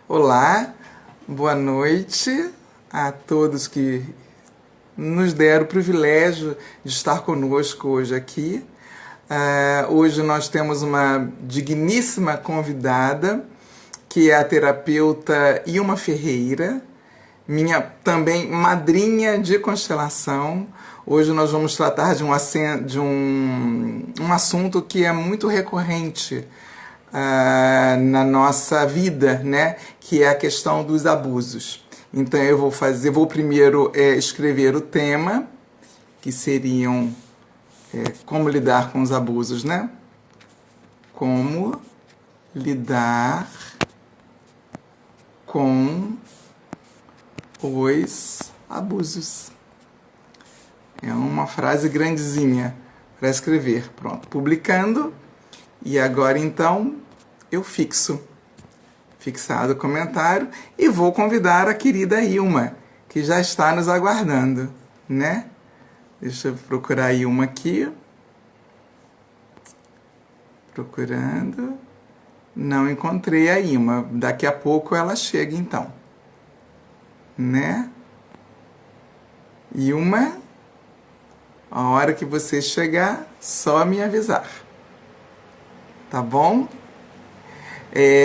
Olá, boa noite a todos que nos deram o privilégio de estar conosco hoje aqui. Hoje nós temos uma digníssima convidada, que é a terapeuta Ilma Ferreira, minha também madrinha de constelação. Hoje nós vamos tratar de um assunto que é muito recorrente na nossa vida, né? Que é a questão dos abusos. Então eu vou primeiro escrever o tema, que seriam como lidar com os abusos, né? Como lidar com os abusos. É uma frase grandezinha para escrever. Pronto, publicando. E agora então eu fixado o comentário e vou convidar a querida Ilma, que já está nos aguardando, né? Deixa eu procurar a Ilma aqui. Procurando. Não encontrei a Ilma. Daqui a pouco ela chega então, né? Ilma, a hora que você chegar, só me avisar. Tá bom?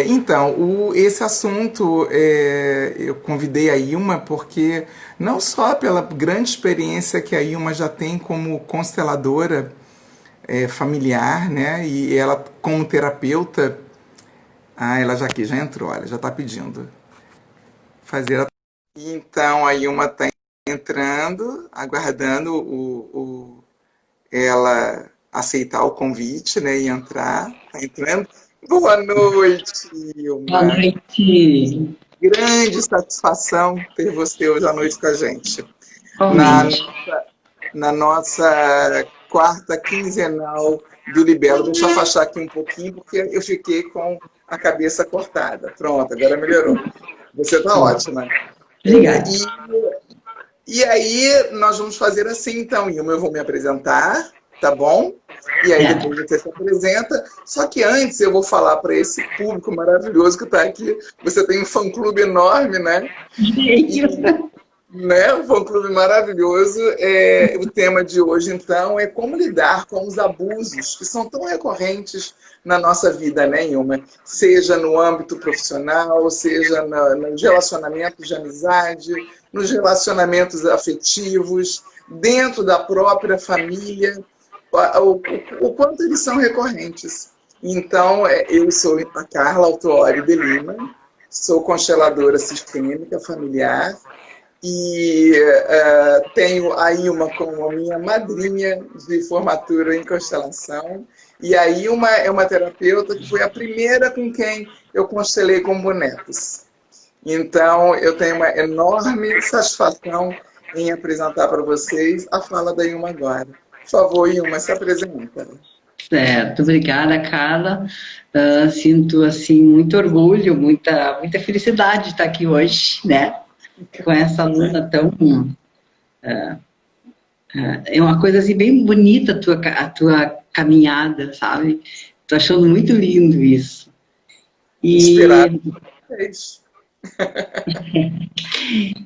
Então, esse assunto eu convidei a Ilma porque não só pela grande experiência que a Ilma já tem como consteladora familiar, né? E ela como terapeuta, ela já aqui, já entrou, olha, já está pedindo fazer a... Então, a Ilma está entrando, aguardando ela aceitar o convite, né, e entrar. Tá entrando. Boa noite, Boa Ilma. noite, Grande satisfação ter você hoje à noite com a gente. Na, igualmente. na nossa quarta quinzenal do Libelo. Deixa eu afastar aqui um pouquinho, porque eu fiquei com a cabeça cortada. Pronto, agora melhorou. Você está ótima. É, Obrigada. e aí, nós vamos fazer assim, então, Ilma, eu vou me apresentar, tá bom? E aí Certo. depois você se apresenta. Só que antes eu vou falar para esse público maravilhoso que está aqui. Você tem um fã-clube enorme, né? Né? Um fã-clube maravilhoso. O tema de hoje, então, é como lidar com os abusos que são tão recorrentes na nossa vida, né, Ilma? Seja no âmbito profissional, seja nos relacionamentos de amizade, nos relacionamentos afetivos, dentro da própria família, o quanto eles são recorrentes. Então, eu sou a Carla Autuori de Lima, sou consteladora sistêmica familiar, e tenho a Ilma como a minha madrinha de formatura em constelação. E a Ilma é uma terapeuta que foi a primeira com quem eu constelei com bonecos. Então, eu tenho uma enorme satisfação em apresentar para vocês a fala da Ilma agora. Por favor, Ilma, se apresenta. Certo, obrigada, Carla. Sinto assim muito orgulho, muita felicidade de estar aqui hoje, né? Com essa aluna tão é uma coisa assim bem bonita a tua caminhada, sabe? Tô achando muito lindo isso. Inspirado E, por vocês.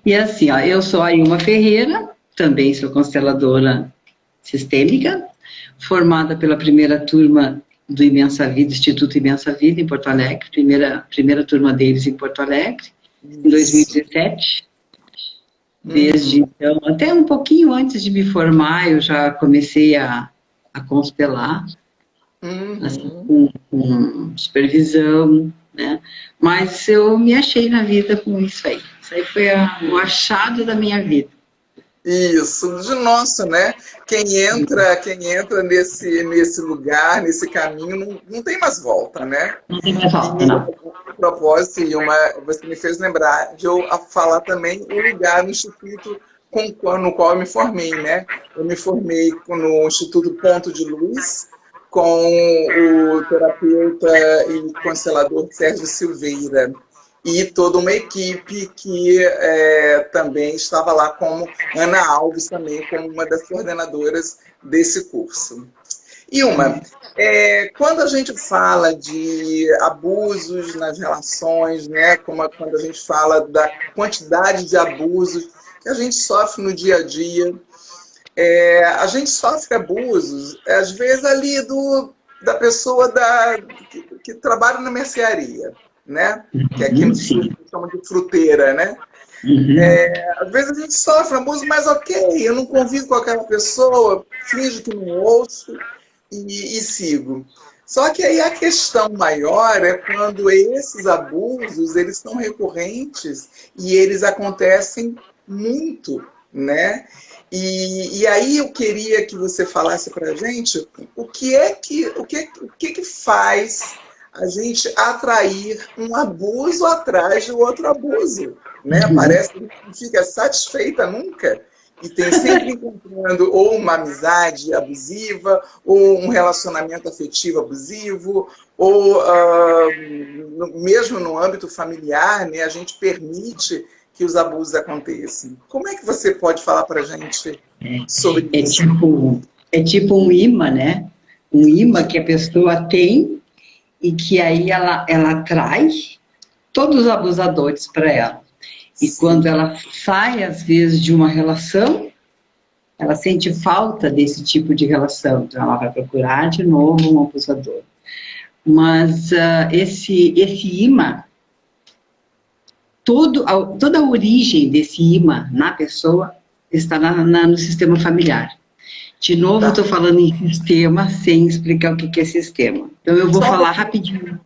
e assim, ó, eu sou a Ilma Ferreira, também sou consteladora sistêmica, formada pela primeira turma do Imensa Vida, Instituto Imensa Vida, em Porto Alegre, primeira turma deles em Porto Alegre, em Isso. 2017. Desde Uhum. então, até um pouquinho antes de me formar, eu já comecei a constelar, assim, Uhum. com supervisão, né? Mas eu me achei na vida com isso aí. Isso aí foi o achado da minha vida. Isso, de nosso, né? Quem entra nesse lugar, nesse caminho, não tem mais volta, né? Não tem mais volta, E não. a propósito, você me fez lembrar de eu falar também o lugar no instituto no qual eu me formei, né? Eu me formei no Instituto Ponto de Luz com o terapeuta e constelador Sérgio Silveira e toda uma equipe que também estava lá, como Ana Alves também, como uma das coordenadoras desse curso. Ilma, quando a gente fala de abusos nas relações, né, quando a gente fala da quantidade de abusos que a gente sofre no dia a dia, a gente sofre abusos, às vezes, ali da pessoa que trabalha na mercearia, né? Que aqui no sul a gente chama de fruteira, né? Às vezes a gente sofre abuso, mas ok, eu não convivo com aquela pessoa, finjo que não ouço e sigo. Só que aí a questão maior é quando esses abusos, eles são recorrentes e eles acontecem muito, né? E aí eu queria que você falasse para a gente o que faz a gente atrair um abuso atrás de outro abuso, né? Parece que não fica satisfeita nunca e tem sempre encontrando ou uma amizade abusiva, ou um relacionamento afetivo abusivo, ou mesmo no âmbito familiar, né, a gente permite que os abusos aconteçam. Como é que você pode falar para a gente sobre isso? É tipo um imã, né? Um imã que a pessoa tem e que aí ela atrai todos os abusadores para ela. E quando ela sai, às vezes, de uma relação, ela sente falta desse tipo de relação. Então, ela vai procurar de novo um abusador. Mas esse imã, toda a origem desse imã na pessoa está no sistema familiar. De novo, estou falando em sistema, sem explicar o que é sistema. Então, eu vou falar rapidinho.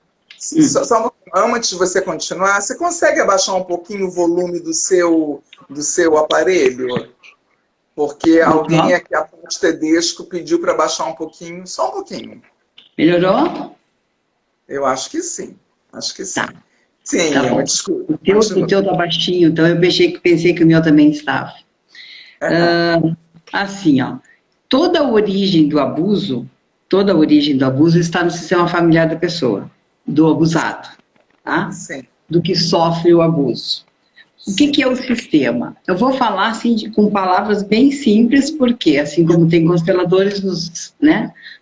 Antes de você continuar, você consegue abaixar um pouquinho o volume do seu aparelho? Porque alguém aqui, a Ponte Tedesco, pediu para baixar um pouquinho, só um pouquinho. Melhorou? Eu acho que sim. Acho que sim. Tá. Sim, Tá, desculpa. O teu tá baixinho, então eu pensei que o meu também estava. Assim, ó, toda a origem do abuso está no sistema familiar da pessoa, do abusado, tá? Sim. Do que sofre o abuso. O que é o sistema? Eu vou falar assim com palavras bem simples, porque assim como tem consteladores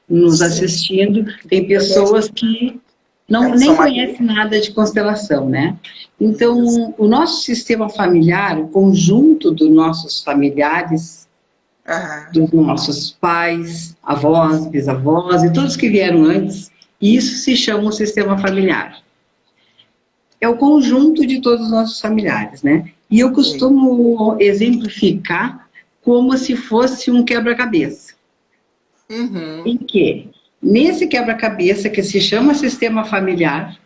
nos assistindo, tem pessoas que nem conhecem nada de constelação, né? Então, o nosso sistema familiar, o conjunto dos nossos familiares, dos nossos pais, avós, bisavós e todos que vieram antes, isso se chama o sistema familiar. É o conjunto de todos os nossos familiares, né? E eu costumo exemplificar como se fosse um quebra-cabeça. Em que, nesse quebra-cabeça que se chama sistema familiar,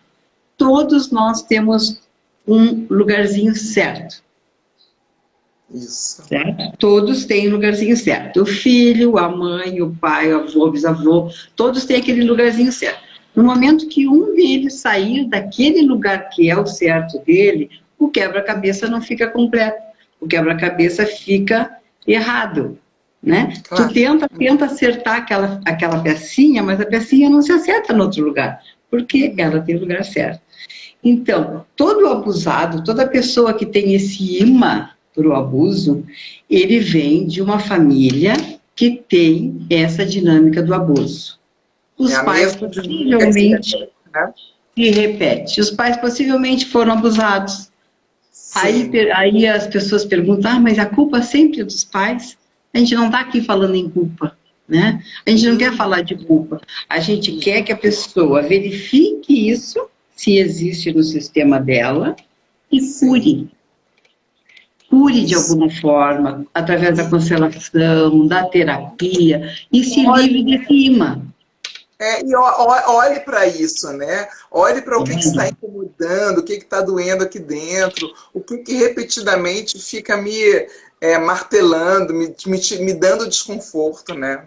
todos nós temos um lugarzinho certo. Isso. Certo? Todos têm um lugarzinho certo. O filho, a mãe, o pai, o avô, o bisavô, todos têm aquele lugarzinho certo. No momento que um deles sair daquele lugar que é o certo dele, o quebra-cabeça não fica completo. O quebra-cabeça fica errado, né? Claro. Tu tenta acertar aquela pecinha, mas a pecinha não se acerta no outro lugar, porque ela tem o lugar certo. Então, todo abusado, toda pessoa que tem esse imã para o abuso, ele vem de uma família que tem essa dinâmica do abuso. Os pais possivelmente se repete. Os pais possivelmente foram abusados. Aí as pessoas perguntam, mas a culpa sempre é dos pais? A gente não está aqui falando em culpa, né? A gente não quer falar de culpa. A gente quer que a pessoa verifique isso, se existe no sistema dela, e cure. Cure de alguma forma, através da constelação, da terapia, e se livre desse imã. E olhe para isso, né? Olhe para o que está incomodando, o que está doendo aqui dentro, o que repetidamente fica me martelando, me dando desconforto, né?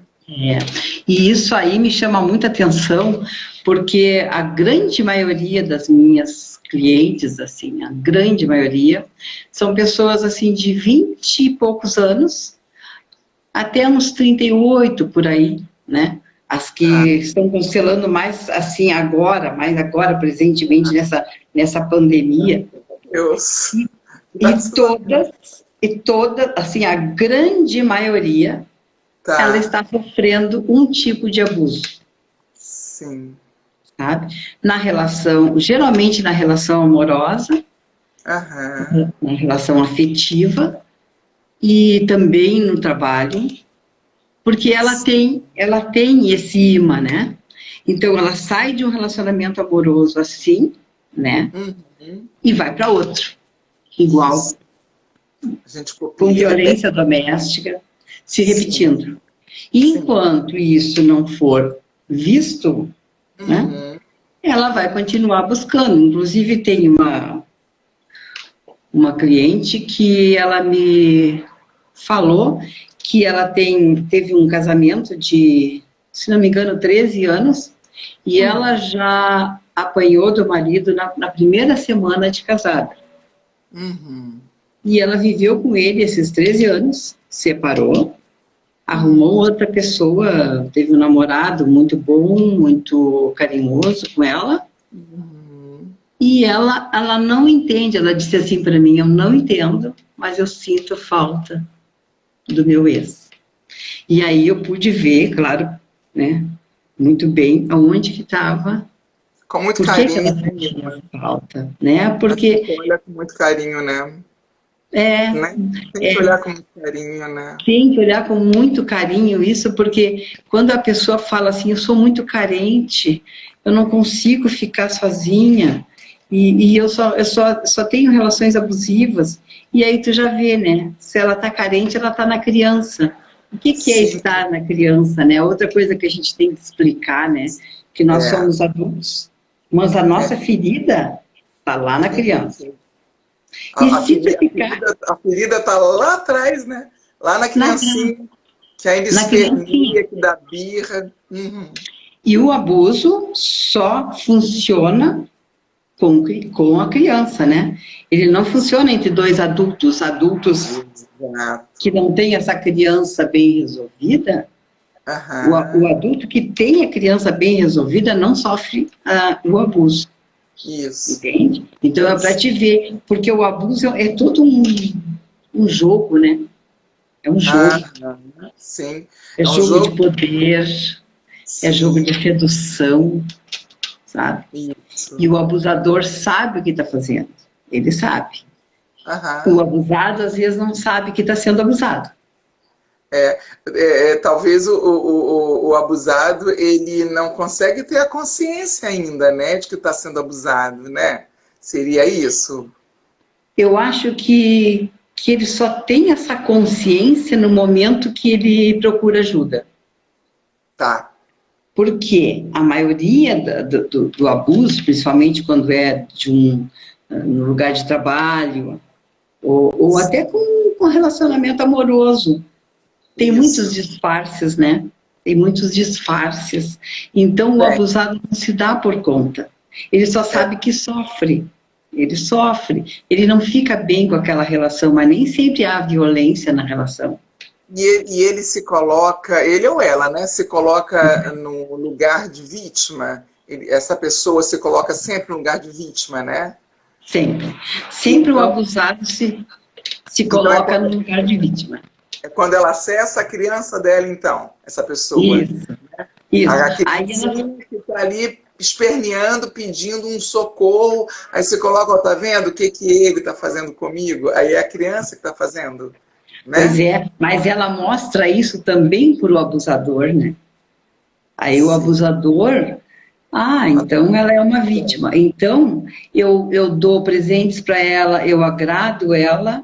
E isso aí me chama muita atenção, porque a grande maioria das minhas clientes, assim, a grande maioria, são pessoas assim de 20 e poucos anos, até uns 38 por aí, né? As que estão constelando mais assim agora, presentemente nessa pandemia. Deus. E todas, assim, a grande maioria ela está sofrendo um tipo de abuso. Sim. Sabe? Na relação, geralmente na relação amorosa, na relação afetiva e também no trabalho, porque ela tem esse imã, né? Então ela sai de um relacionamento amoroso assim, né? E vai para outro, igual, com violência doméstica, se repetindo. E enquanto isso não for visto, né, ela vai continuar buscando. Inclusive, tem uma cliente que ela me falou que ela teve um casamento de, se não me engano, 13 anos, e ela já apanhou do marido na primeira semana de casada. E ela viveu com ele esses 13 anos, separou, arrumou outra pessoa, teve um namorado muito bom, muito carinhoso com ela. E ela não entende, ela disse assim para mim, eu não entendo, mas eu sinto falta do meu ex. E aí eu pude ver, claro, né, muito bem, aonde que estava. Com muito carinho. Por que ela sentia falta, né? Porque... olha com muito carinho, né? Tem que olhar com muito carinho, né? Tem que olhar com muito carinho isso, porque quando a pessoa fala assim, eu sou muito carente, eu não consigo ficar sozinha, e eu só tenho relações abusivas, e aí tu já vê, né? Se ela tá carente, ela tá na criança. O que é estar na criança, né? Outra coisa que a gente tem que explicar, né? Que nós somos adultos, mas a nossa ferida tá lá na criança. A ferida está lá atrás, né? Lá na criancinha, que ainda esperneia, que dá birra. E o abuso só funciona com a criança, né? Ele não funciona entre dois adultos que não têm essa criança bem resolvida. O adulto que tem a criança bem resolvida não sofre o abuso. Isso. Entende? Então é para te ver, porque o abuso é todo um jogo, né? É um jogo. Sim. É jogo de poder, é jogo de sedução, sabe? Isso. E o abusador sabe o que está fazendo. Ele sabe. O abusado, às vezes, não sabe que está sendo abusado. Talvez o abusado ele não consegue ter a consciência ainda, né, de que está sendo abusado, né? Seria isso? Eu acho que ele só tem essa consciência no momento que ele procura ajuda. Tá. Porque a maioria do abuso, principalmente quando é no lugar de trabalho, ou até com relacionamento amoroso, tem muitos disfarces, né? Tem muitos disfarces. Então, o abusado não se dá por conta. Ele só sabe que sofre. Ele sofre. Ele não fica bem com aquela relação, mas nem sempre há violência na relação. E ele se coloca, ele ou ela, né? Se coloca no lugar de vítima. Essa pessoa se coloca sempre no lugar de vítima, né? Sempre. Sempre o abusado se coloca no lugar de vítima. É quando ela acessa a criança dela, então, essa pessoa. Isso. A criancinha que está ali esperneando, pedindo um socorro, aí você coloca, ó, tá vendo o que ele está fazendo comigo? Aí é a criança que está fazendo. Né? Pois é, mas ela mostra isso também para o abusador, né? Aí o abusador, então ela é uma vítima. Então, eu dou presentes para ela, eu agrado ela,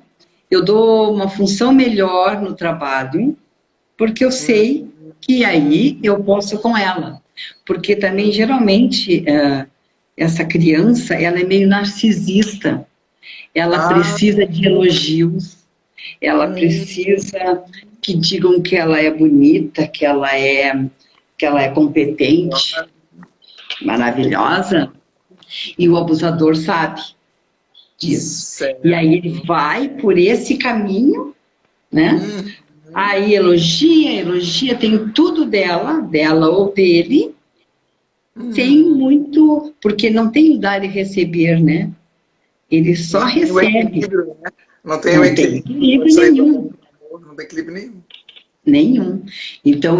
eu dou uma função melhor no trabalho, porque eu sei que aí eu posso com ela. Porque também, geralmente, essa criança, ela é meio narcisista. Ela precisa de elogios, ela precisa que digam que ela é bonita, que ela é competente, maravilhosa. E o abusador sabe disso. E aí ele vai por esse caminho, né? Aí elogia, tem tudo dela ou dele, tem muito, porque não tem o dar e receber, né? Ele só recebe. Não tem o equilíbrio nenhum. Não tem equilíbrio nenhum. Nenhum. Então,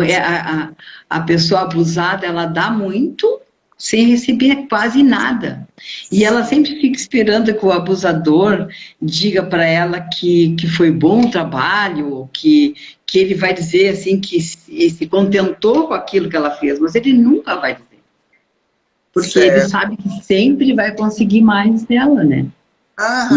a pessoa abusada, ela dá muito sem receber quase nada. E ela sempre fica esperando que o abusador diga para ela que foi bom o trabalho, que ele vai dizer assim que se contentou com aquilo que ela fez, mas ele nunca vai dizer. Porque ele sabe que sempre vai conseguir mais dela, né?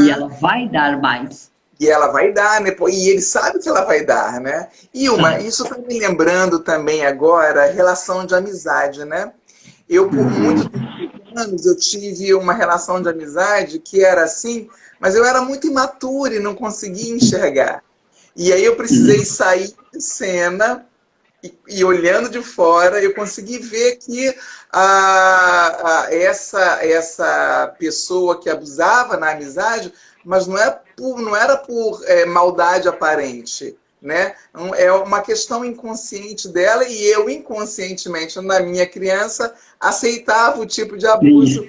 E ela vai dar mais. E ela vai dar, né? E ele sabe que ela vai dar, né? E isso está me lembrando também agora a relação de amizade, né? Eu, por muitos anos, eu tive uma relação de amizade que era assim, mas eu era muito imatura e não conseguia enxergar. E aí eu precisei sair de cena e olhando de fora, eu consegui ver que essa pessoa que abusava na amizade, mas não era por maldade aparente, né? É uma questão inconsciente dela e eu, inconscientemente, na minha criança, aceitava o tipo de abuso.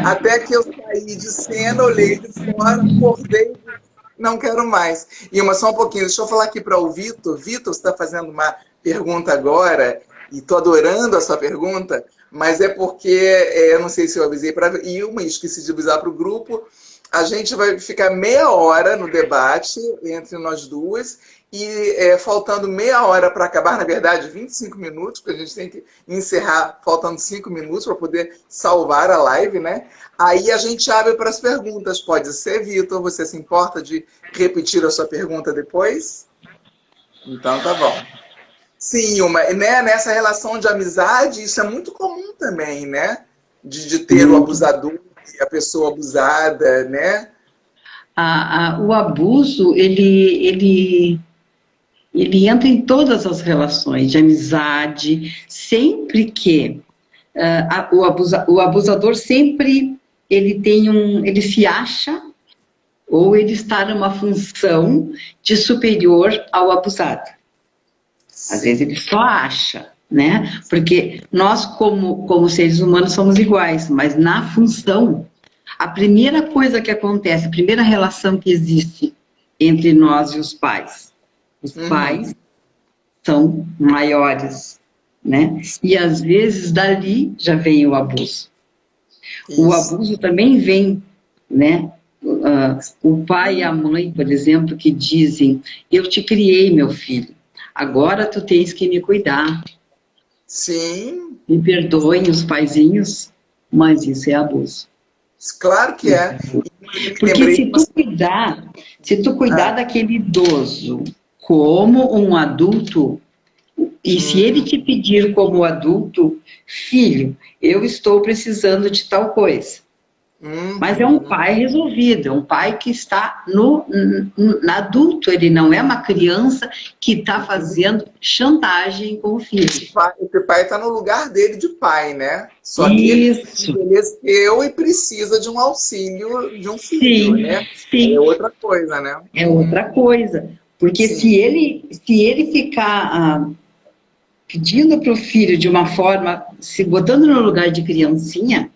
Até que eu saí de cena, olhei de fora, acordei, não quero mais. Só um pouquinho, deixa eu falar aqui para o Vitor. Vitor, você está fazendo uma pergunta agora, e estou adorando a sua pergunta, mas é porque, eu não sei se eu avisei para a Ilma, e esqueci de avisar para o grupo, a gente vai ficar meia hora no debate entre nós duas, e faltando meia hora para acabar, na verdade 25 minutos, porque a gente tem que encerrar faltando 5 minutos para poder salvar a live, né? Aí a gente abre para as perguntas. Pode ser, Vitor? Você se importa de repetir a sua pergunta depois? Então tá bom. Sim, né? Nessa relação de amizade, isso é muito comum também, né? De ter o abusador e a pessoa abusada, né? O abuso, ele entra em todas as relações de amizade, sempre que o abusador sempre ele se acha ou ele está numa função de superior ao abusado. Às vezes ele só acha, né? Porque nós, como seres humanos, somos iguais, mas na função, a primeira coisa que acontece, a primeira relação que existe entre nós e os pais pais são maiores, né? E às vezes dali já vem o abuso. O abuso também vem, né? O pai e a mãe, por exemplo, que dizem: eu te criei, meu filho, agora tu tens que me cuidar. Sim. Me perdoem os paizinhos, mas isso é abuso. Claro que é. Porque se tu cuidar daquele idoso como um adulto, e se ele te pedir como adulto, filho, eu estou precisando de tal coisa. Mas é um pai resolvido, é um pai que está no adulto, ele não é uma criança que está fazendo chantagem com o filho. Esse pai está no lugar dele de pai, né? Só que ele envelheceu e precisa de um auxílio de um filho, né? Sim. É outra coisa, né? É outra coisa. Porque se ele ficar pedindo para o filho de uma forma, se botando no lugar de criancinha,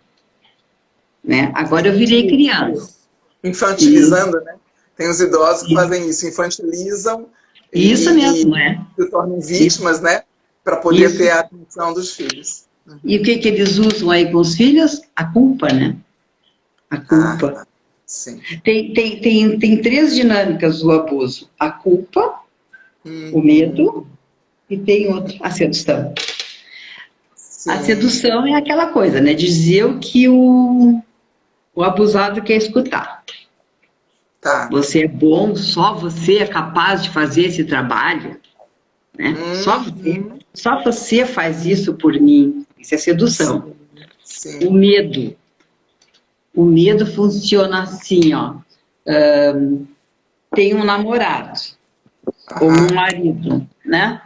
né? Agora eu virei criança. Infantilizando, né? Tem os idosos que fazem isso, infantilizam. Isso mesmo, né? Se tornam vítimas, né? Para poder ter a atenção dos filhos. E o que eles usam aí com os filhos? A culpa, né? A culpa. Sim. Tem 3 dinâmicas do abuso: a culpa, o medo e tem outra, a sedução. Sim. A sedução é aquela coisa, né? Dizer o que o abusado quer escutar. Tá. Você é bom, só você é capaz de fazer esse trabalho, né? Só você faz isso por mim. Isso é sedução. Sim. O medo. O medo funciona assim, ó. Tem um namorado ou um marido, né?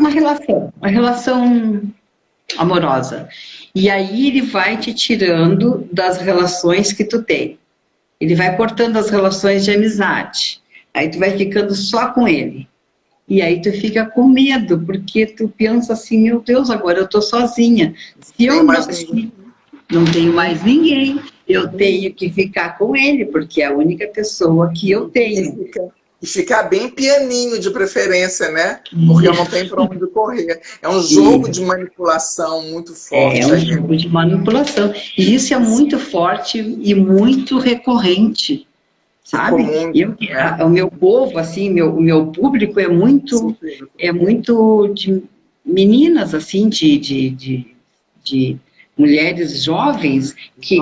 Uma relação amorosa. E aí ele vai te tirando das relações que tu tem. Ele vai cortando as relações de amizade. Aí tu vai ficando só com ele. E aí tu fica com medo, porque tu pensa assim: meu Deus, agora eu tô sozinha. Se eu não tenho mais ninguém, eu tenho que ficar com ele, porque é a única pessoa que eu tenho. E ficar bem pianinho, de preferência, né? Porque eu não tenho para onde correr. É um jogo de manipulação muito forte. É um jogo de manipulação. E isso é muito forte e muito recorrente, sabe? Comum, o meu povo, assim, o meu público é muito de meninas, assim, de mulheres jovens que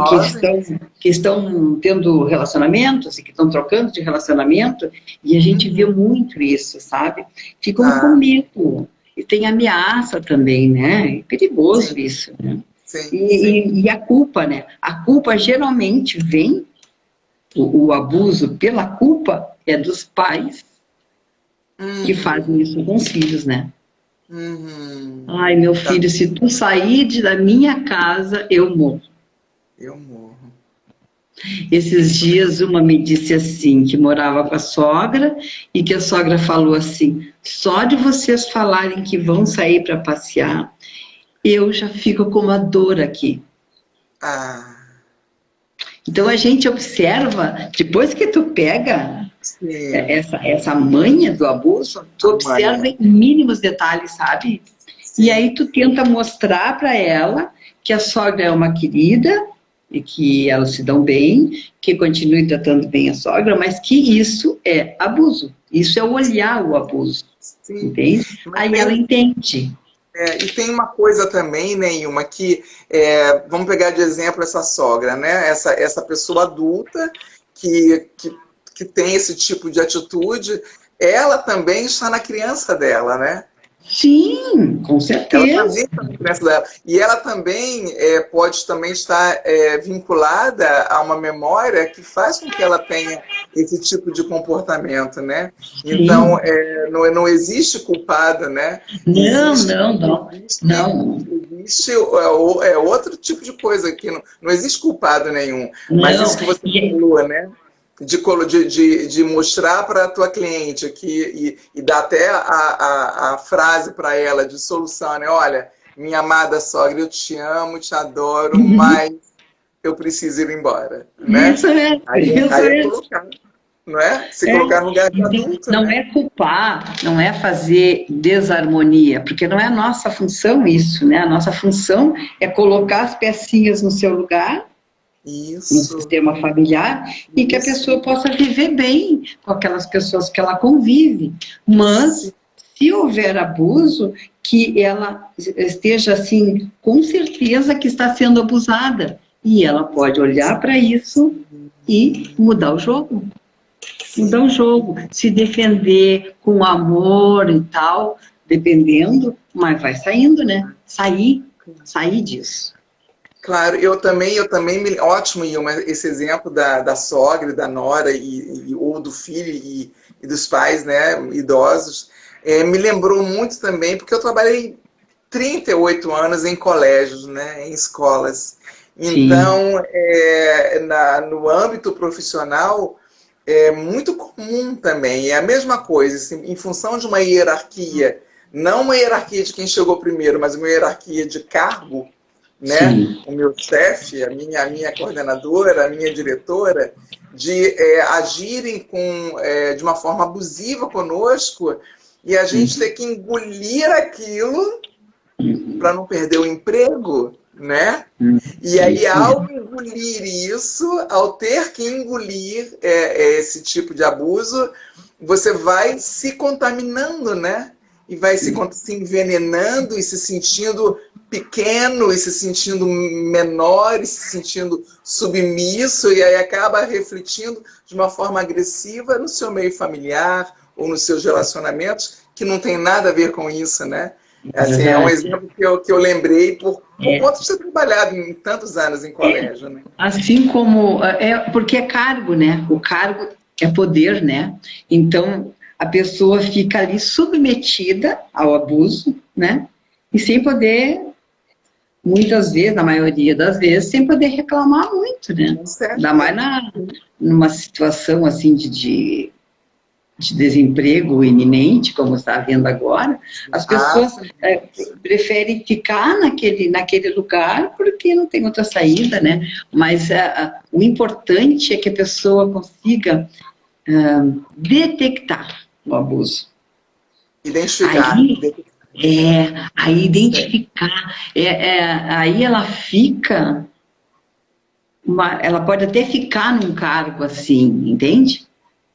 estão tendo relacionamentos e que estão trocando de relacionamento, e a gente vê muito isso, sabe? Ficam com medo. E tem ameaça também, né? É perigoso isso, né? E a culpa, né? A culpa geralmente vem, o abuso pela culpa é dos pais que fazem isso com os filhos, né? Ai, meu filho, se tu sair da minha casa, eu morro. Eu morro. Esses dias uma me disse assim, que morava com a sogra, e que a sogra falou assim, só de vocês falarem que vão sair para passear, eu já fico com uma dor aqui. Então a gente observa, depois que tu pega essa manha do abuso, tu observa em mínimos detalhes, sabe? E aí tu tenta mostrar para ela que a sogra é uma querida, e que elas se dão bem, que continue tratando bem a sogra, mas que isso é abuso. Isso é olhar o abuso. Entende? Aí ela entende. E tem uma coisa também, né, Ilma, que vamos pegar de exemplo essa sogra, né? Essa pessoa adulta que tem esse tipo de atitude, ela também está na criança dela, né? Sim, com certeza. Ela também está na criança dela. E ela também pode também estar vinculada a uma memória que faz com que ela tenha esse tipo de comportamento, né? Então, não existe culpada, né? Não. Existe outro tipo de coisa que não existe culpado nenhum. Mas isso que você falou, né? De mostrar para a tua cliente aqui e dar até a frase para ela de solução, né? Olha, minha amada sogra, eu te amo, te adoro, mas eu preciso ir embora. Né? Isso é. Aí é colocar, não é? Se colocar no lugar de adulto. Não né? é culpar, não é fazer desarmonia, porque não é a nossa função isso, né? A nossa função é colocar as pecinhas no seu lugar, no sistema familiar, e que a pessoa possa viver bem com aquelas pessoas que ela convive. Mas, se houver abuso, que ela esteja assim, com certeza que está sendo abusada. E ela pode olhar para isso e mudar o jogo. Mudar o jogo, se defender com amor e tal, dependendo, mas vai saindo, né? Sair disso. Claro, eu também ótimo, Ilma, esse exemplo da sogra, da nora, ou do filho e dos pais, né, idosos, me lembrou muito também, porque eu trabalhei 38 anos em colégios, né, em escolas. Então, no âmbito profissional, é muito comum também, é a mesma coisa, assim, em função de uma hierarquia, não uma hierarquia de quem chegou primeiro, mas uma hierarquia de cargo, né? O meu chefe, a minha coordenadora, a minha diretora, de agirem de uma forma abusiva conosco e a gente ter que engolir aquilo para não perder o emprego, né? E aí, ao engolir isso, ao ter que engolir esse tipo de abuso, você vai se contaminando, né? E vai se envenenando e se sentindo pequeno, e se sentindo menor, e se sentindo submisso, e aí acaba refletindo de uma forma agressiva no seu meio familiar ou nos seus relacionamentos, que não tem nada a ver com isso, né? Assim, é um exemplo que eu lembrei por conta de ter trabalhado em tantos anos em colégio, né? Assim como... porque é cargo, né? O cargo é poder, né? Então, a pessoa fica ali submetida ao abuso, né? E sem poder, muitas vezes, na maioria das vezes, sem poder reclamar muito, né? Ainda mais numa situação assim de desemprego iminente, como está havendo agora, as pessoas preferem ficar naquele lugar porque não tem outra saída, né? Mas o importante é que a pessoa consiga detectar o abuso. Identificar. Aí identificar. Aí ela fica... ela pode até ficar num cargo assim, entende?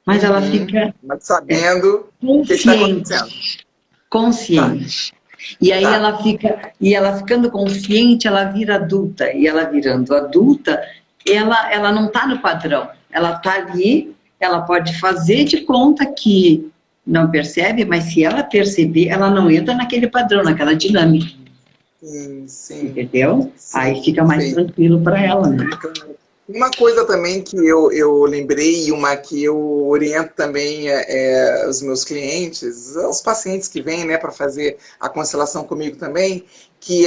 Mas ela fica mas sabendo o que está acontecendo. Consciente. E aí ela fica, e ela ficando consciente, ela vira adulta. E ela virando adulta, ela não está no padrão. Ela está ali, ela pode fazer de conta que não percebe, mas se ela perceber, ela não entra naquele padrão, naquela dinâmica. Sim. Entendeu? Sim, aí fica mais tranquilo para ela, né? Uma coisa também que eu lembrei, uma que eu oriento também os meus clientes, os pacientes que vêm, né, para fazer a constelação comigo também, que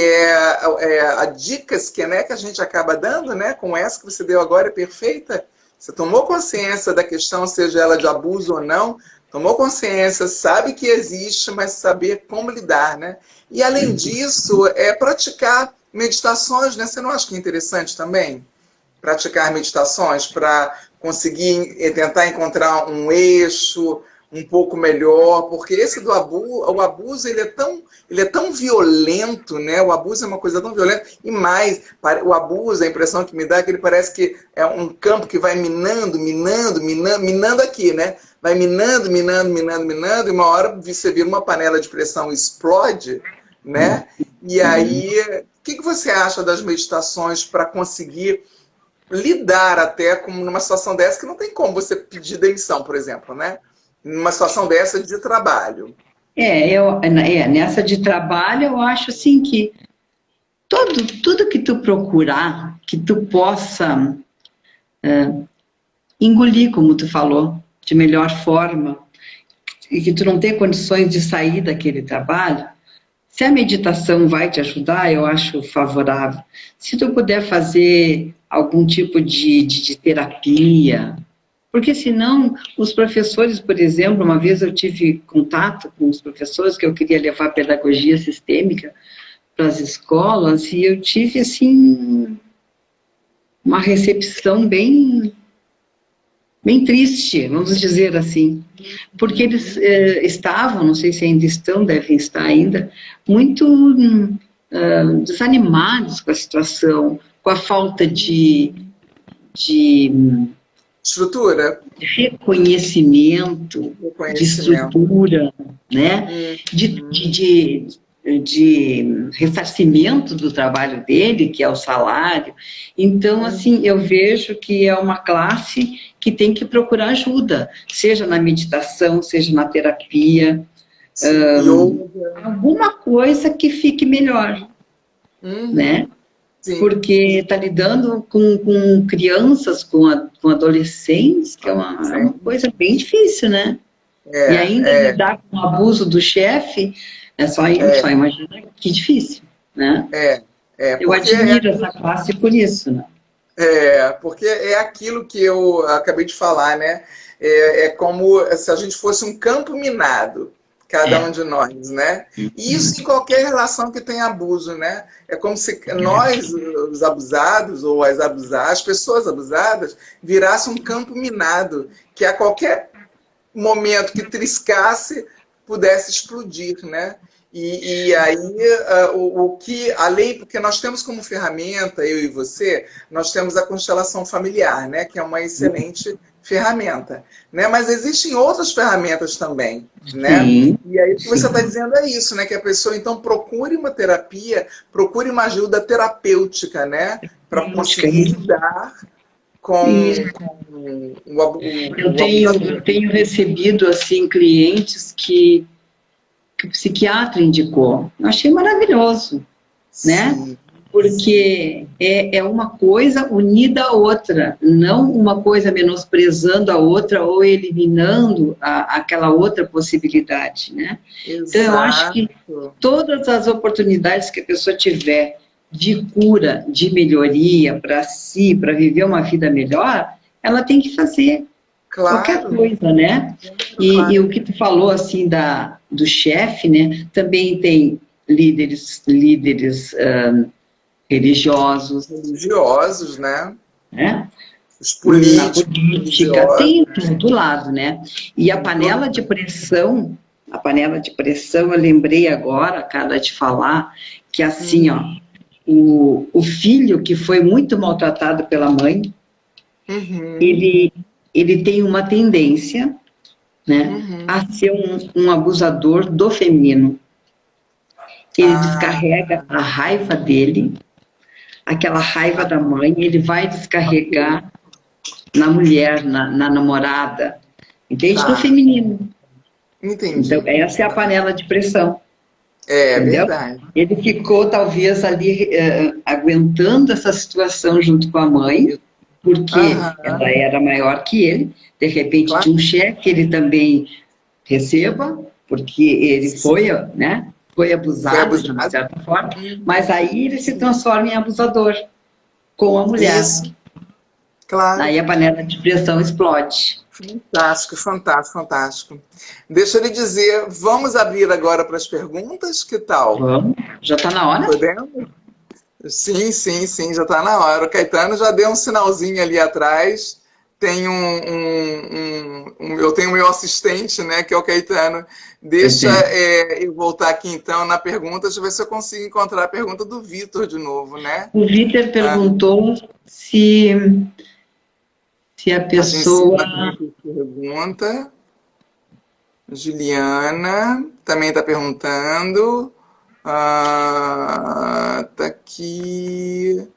a dicas que a gente acaba dando, né, com essa que você deu agora, é perfeita. Você tomou consciência da questão, seja ela de abuso ou não, tomou consciência, sabe que existe, mas saber como lidar, né? E além disso, praticar meditações, né? Você não acha que é interessante também? Praticar meditações para conseguir tentar encontrar um eixo um pouco melhor, porque esse do abuso, o abuso ele é tão violento, né? O abuso é uma coisa tão violenta, e mais, o abuso, a impressão que me dá é que ele parece que é um campo que vai minando aqui, né? Vai minando, e uma hora você vira uma panela de pressão, explode, né? E aí, o que você acha das meditações para conseguir lidar até com numa situação dessa que não tem como você pedir demissão, por exemplo, né? Numa situação dessa de trabalho. Nessa de trabalho, eu acho assim que tudo que tu procurar, que tu possa engolir, como tu falou, de melhor forma, e que tu não tem condições de sair daquele trabalho, se a meditação vai te ajudar, eu acho favorável. Se tu puder fazer algum tipo de terapia, porque senão os professores, por exemplo, uma vez eu tive contato com os professores que eu queria levar pedagogia sistêmica para as escolas e eu tive, assim, uma recepção bem triste, vamos dizer assim, porque eles estavam, não sei se ainda estão, devem estar ainda, muito desanimados com a situação, com a falta de estrutura, reconhecimento, de estrutura, né? De ressarcimento do trabalho dele, que é o salário. Então, assim, eu vejo que é uma classe que tem que procurar ajuda, seja na meditação, seja na terapia, alguma coisa que fique melhor, né? Sim. Porque está lidando com crianças, com adolescentes, que é uma coisa bem difícil, né? E ainda lidar com o abuso do chefe, só imagina que difícil, né? Eu admiro essa classe por isso, né? Porque é aquilo que eu acabei de falar, né? É como se a gente fosse um campo minado, cada um de nós, né? E isso em qualquer relação que tenha abuso, né? É como se nós, os abusados, ou as pessoas abusadas, virassem um campo minado, que a qualquer momento que triscasse, pudesse explodir, né? E aí, porque nós temos como ferramenta, eu e você, nós temos a constelação familiar, né? Que é uma excelente ferramenta, né? Mas existem outras ferramentas também, né? Sim, e aí o que você está dizendo é isso, né? Que a pessoa então procure uma terapia, procure uma ajuda terapêutica, né? Para conseguir lidar com o abusador. Eu tenho recebido assim clientes que o psiquiatra indicou. Eu achei maravilhoso, né? Porque é uma coisa unida à outra, não uma coisa menosprezando a outra ou eliminando aquela outra possibilidade, né? Exato. Então, eu acho que todas as oportunidades que a pessoa tiver de cura, de melhoria para si, para viver uma vida melhor, ela tem que fazer qualquer coisa, né? E o que tu falou, assim, do chefe, né? Também tem líderes religiosos, né? Os Na políticos, política, religiosos. tem em todo lado, né? E a panela de pressão, eu lembrei agora, cara, de falar, que assim, ó, o filho que foi muito maltratado pela mãe, Uhum, ele tem uma tendência, né, uhum. a ser um abusador do feminino. Ele Ah, descarrega a raiva dele, aquela raiva da mãe, ele vai ok. descarregar na mulher, na namorada, entende? No Tá, feminino. Então, entendi. essa é a panela de pressão, É entendeu? verdade. Ele ficou, talvez, ali aguentando essa situação junto com a mãe, porque ela Aham, era maior que ele, de repente, de claro. um cheque ele também receba, porque ele foi, Sim. né, foi Foi abusado de uma abusado? certa forma, mas Uhum. aí ele se transforma em abusador com a mulher. Isso, claro. Aí a panela de pressão explode. Fantástico, fantástico, fantástico. Deixa eu lhe dizer, vamos abrir agora para as perguntas? Que tal? Vamos? Já está na hora? Podemos? Sim, sim, sim, já está na hora. O Caetano já deu um sinalzinho ali atrás. Tem eu tenho o meu assistente, né, que é o Caetano. Deixa eu voltar aqui então na pergunta, deixa eu ver se eu consigo encontrar a pergunta do Vitor de novo, né? O Vitor Ah, perguntou se a a pessoa. Gencina também fez pergunta. Juliana também está perguntando. Tá aqui.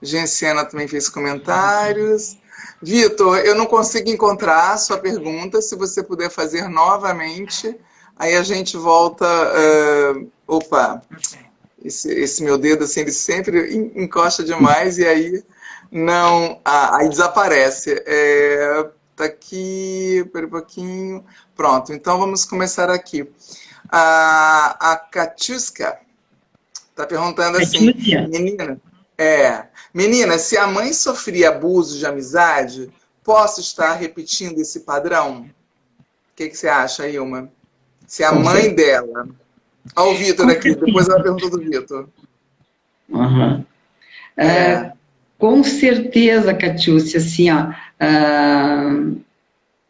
Genciana também fez comentários. Vitor, eu não consigo encontrar a sua pergunta. Se você puder fazer novamente, aí a gente volta. Opa, esse meu dedo assim, ele sempre encosta demais e aí não. Aí desaparece. Tá aqui, espera um pouquinho. Pronto, então vamos começar aqui. A Katiuska está perguntando assim, Catiúcia? menina, se a mãe sofria abuso de amizade, posso estar repetindo esse padrão? O que você acha, Ilma? Se a Com mãe certeza. dela... Olha o Vitor Com aqui, depois certeza. ela pergunta do Vitor. Uhum. É, Com certeza, Catiúcia, assim, ó,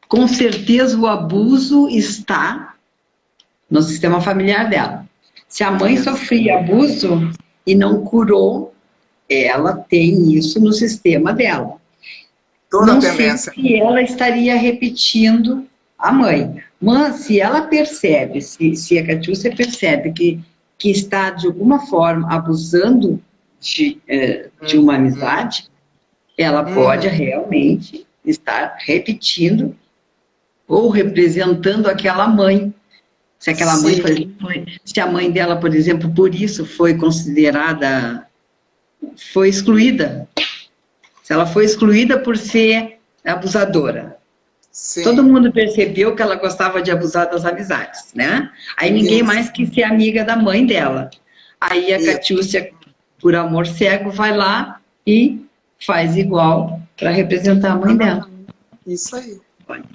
com certeza o abuso está no sistema familiar dela. Se a mãe isso. sofria abuso e não curou, ela tem isso no sistema dela. Toda a Não sei tendência. se ela estaria repetindo a mãe, mas se ela percebe, se a Catiúcia percebe que está de alguma forma abusando de uma Uhum, amizade, ela pode uhum, realmente estar repetindo ou representando aquela mãe. Se aquela mãe sim, se a mãe dela, por exemplo, por isso foi considerada, foi excluída. Se ela foi excluída por ser abusadora. Todo sim. mundo percebeu que ela gostava de abusar das amizades, né? Aí ninguém Isso, mais quis ser amiga da mãe dela. Aí a isso, Catiúcia, por amor cego, vai lá e faz igual para representar a mãe dela. isso aí.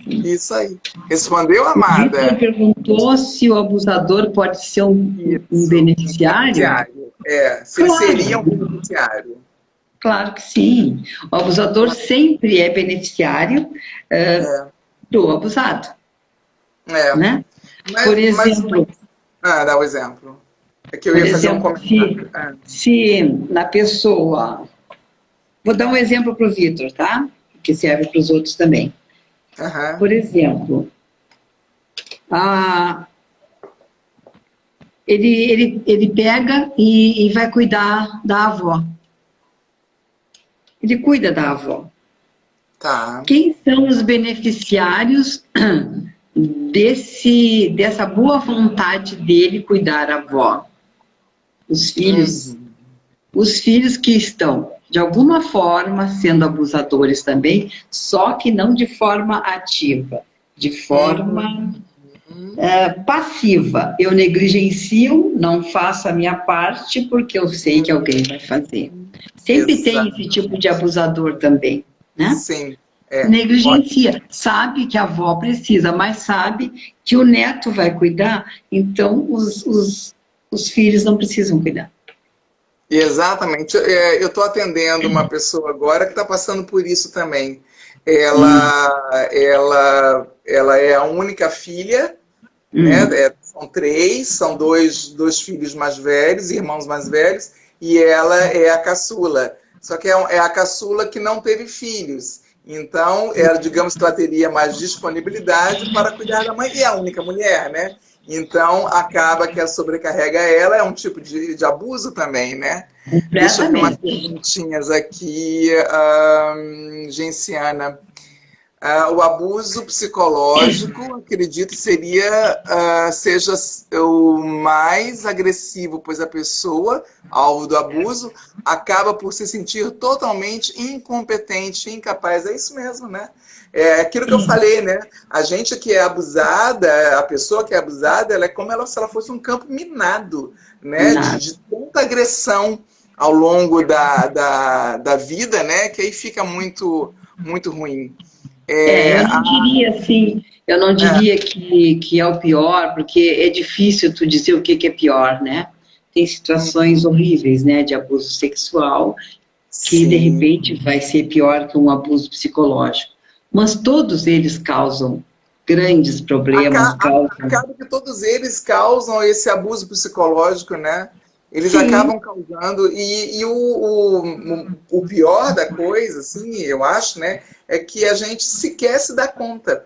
Isso aí. Respondeu, O Vitor amada? perguntou se o abusador pode ser um Isso. Um beneficiário. beneficiário. Se ele seria um Claro, beneficiário. claro que sim. O abusador sempre é beneficiário É. do abusado, É. né? Por Mas exemplo, dá o exemplo. É que eu por ia fazer um exemplo, comentário. se na pessoa, vou dar um exemplo para o Vitor, tá? Que serve para os outros também. Aham. Por exemplo, a, ele pega e vai cuidar da avó. Ele cuida da avó. Tá. Quem são os beneficiários dessa boa vontade dele cuidar da avó? Os filhos. Uhum. Os filhos que estão, de alguma forma, sendo abusadores também, só que não de forma ativa, de forma Uhum. passiva. Eu negligencio, não faço a minha parte porque eu sei que alguém vai fazer. Sempre tem esse Exato. tipo de abusador também, né? Sim. Ótimo. Negligencia, sabe que a avó precisa, mas sabe que o neto vai cuidar, então os filhos não precisam cuidar. Exatamente. Eu estou atendendo uma pessoa agora que está passando por isso também. ela é a única filha, né? São três, são dois filhos mais velhos, irmãos mais velhos, e ela é a caçula. Só que é a caçula que não teve filhos. Então, digamos que ela teria mais disponibilidade para cuidar da mãe, e é a única mulher, né? Então, acaba que sobrecarrega ela, é um tipo de abuso também, né? Deixa eu ver umas perguntinhas aqui, Genciana. O abuso psicológico, acredito, seja o mais agressivo, pois a pessoa, alvo do abuso, acaba por se sentir totalmente incompetente, incapaz. É isso mesmo, né? É aquilo que eu falei, né? A gente que é abusada, a pessoa que é abusada, ela é como se ela fosse um campo minado, né? De tanta agressão ao longo da vida, né? Que aí fica muito, muito ruim. Eu não diria assim, eu não diria que é o pior, porque é difícil tu dizer o que é pior, né? Tem situações horríveis, né, de abuso sexual, que de repente vai ser pior que um abuso psicológico. Mas todos eles causam grandes problemas. Acaba que todos eles causam esse abuso psicológico, né? Eles acabam causando, e o pior da coisa, assim, eu acho, né, é que a gente sequer se dá conta.